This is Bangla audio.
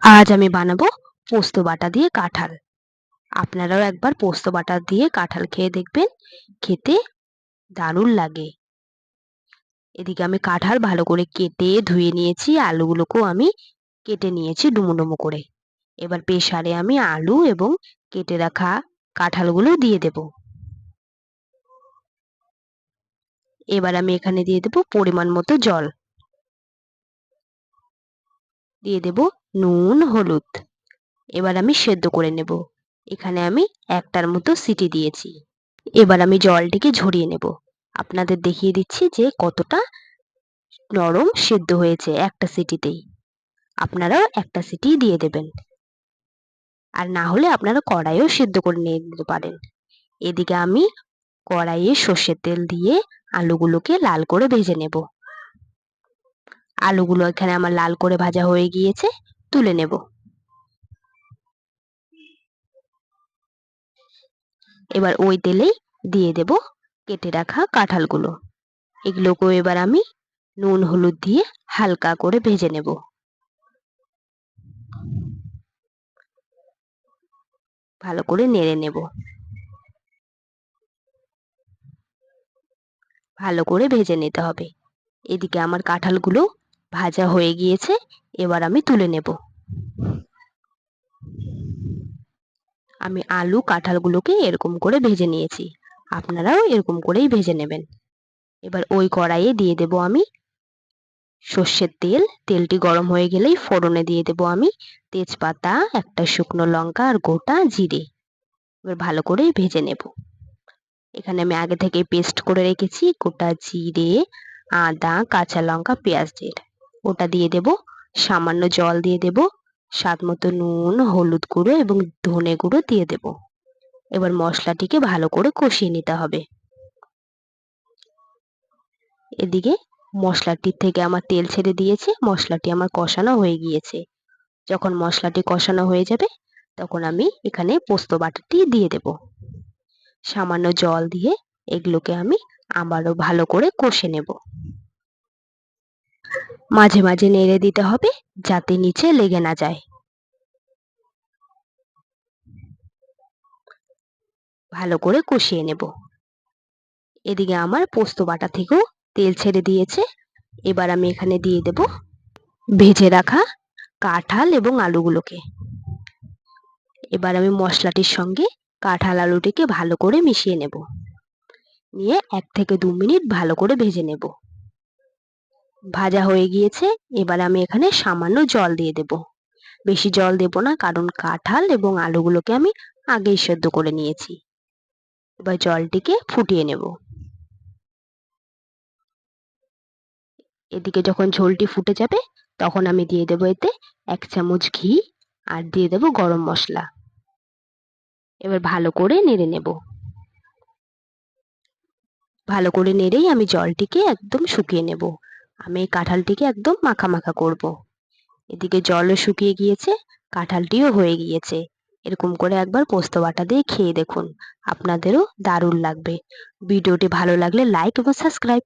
আজ আমি বানাবো পোস্ত বাটা দিয়ে কাঁঠাল। আপনারাও একবার পোস্ত বাটা দিয়ে কাঁঠাল খেয়ে দেখবেন, খেতে দারুণ লাগে। এদিকে আমি কাঁঠাল ভালো করে কেটে ধুয়ে নিয়েছি, আলুগুলোকেও আমি কেটে নিয়েছি ডুমো ডুমো করে। এবার প্রেসারে আমি আলু এবং কেটে রাখা কাঁঠালগুলো দিয়ে দেব। এবার আমি এখানে দিয়ে দেব পরিমাণ মতো জল, দিয়ে দেব নুন হলুদ। এবার আমি সেদ্ধ করে নেব। এখানে আমি একটার মতো সিটি দিয়েছি। এবার আমি জলটিকে ঝরিয়ে নেব। আপনাদের দেখিয়ে দিচ্ছি যে কতটা নরম সেদ্ধ হয়েছে একটা সিটিতেই। আপনারাও একটা সিটি দিয়ে দেবেন, আর না হলে আপনারা কড়াইও সেদ্ধ করে নিয়ে নিতে পারেন। এদিকে আমি কড়াইয়ে সর্ষের তেল দিয়ে আলুগুলোকে লাল করে ভেজে নেব। আলুগুলো এখানে আমার লাল করে ভাজা হয়ে গিয়েছে, তুলে নেব। এবার ওই তেলেই দিয়ে দেব কেটে রাখা কাঁঠালগুলো। এগুলোকেও এবার আমি নুন হলুদ দিয়ে হালকা করে ভেজে নেব। ভালো করে নেড়ে নেব। ভালো করে ভেজে নিতে হবে। এদিকে আমার কাঁঠালগুলো ভাজা হয়ে গিয়েছে, এবার আমি তুলে নেব। আমি আলু কাঁঠালগুলোকে এরকম করে ভেজে নিয়েছি, আপনারাও এরকম করেই ভেজে নেবেন। এবার ওই কড়াইয়ে দিয়ে দেব আমি সর্ষের তেল। তেলটি গরম হয়ে গেলেই ফোড়নে দিয়ে দেব আমি তেজপাতা, একটা শুকনো লঙ্কা আর গোটা জিরে। এবার ভালো করে ভেজে নেব। এখানে আমি আগে থেকে পেস্ট করে রেখেছি গোটা জিরে, আদা, কাঁচা লঙ্কা, পেঁয়াজের, ওটা দিয়ে দেব। সামান্য জল দিয়ে দেব, স্বাদ মতো নুন, হলুদ গুঁড়ো এবং ধনে গুঁড়ো দিয়ে দেব। এবার মশলাটিকে ভালো করে কষিয়ে নিতে হবে। এদিকে মশলাটির থেকে আমার তেল ছেড়ে দিয়েছে, মশলাটি আমার কষানো হয়ে গিয়েছে। যখন মশলাটি কষানো হয়ে যাবে তখন আমি এখানে পোস্ত বাটাটি দিয়ে দেব। সামান্য জল দিয়ে এগুলোকে আমি আবারও ভালো করে কষে নেব। মাঝে মাঝে নেড়ে দিতে হবে যাতে নিচে লেগে না যায়। ভালো করে কষিয়ে নেব। এদিকে আমার পোস্ত বাটা থেকেও তেল ছেড়ে দিয়েছে। এবার আমি এখানে দিয়ে দেব ভেজে রাখা কাঁঠাল এবং আলুগুলোকে। এবার আমি মশলাটির সঙ্গে কাঁঠাল আলুটিকে ভালো করে মিশিয়ে নেব, নিয়ে 1 থেকে 2 মিনিট ভালো করে ভেজে নেব। ভাজা হয়ে গিয়েছে, এবার আমি এখানে সামান্য জল দিয়ে দেব। বেশি জল দেব না, কারণ কাঁঠাল এবং আলুগুলোকে আমি আগেই সেদ্ধ করে নিয়েছি। এবার জলটিকে ফুটিয়ে নেব। এদিকে যখন ঝোলটি ফুটে যাবে তখন আমি দিয়ে দেব এতে 1 চামচ ঘি আর দিয়ে দেব গরম মশলা। এবার ভালো করে নেড়ে নেব। ভালো করে নেড়েই আমি জলটিকে একদম শুকিয়ে নেব। আমি এই কাঁঠালটিকে একদম মাখা মাখা করব। এদিকে জলও শুকিয়ে গিয়েছে, কাঁঠালটিও হয়ে গিয়েছে। এরকম করে একবার পোস্ত বাটা দিয়ে খেয়ে দেখুন, আপনাদেরও দারুণ লাগবে। ভিডিওটি ভালো লাগলে লাইক এবং সাবস্ক্রাইব।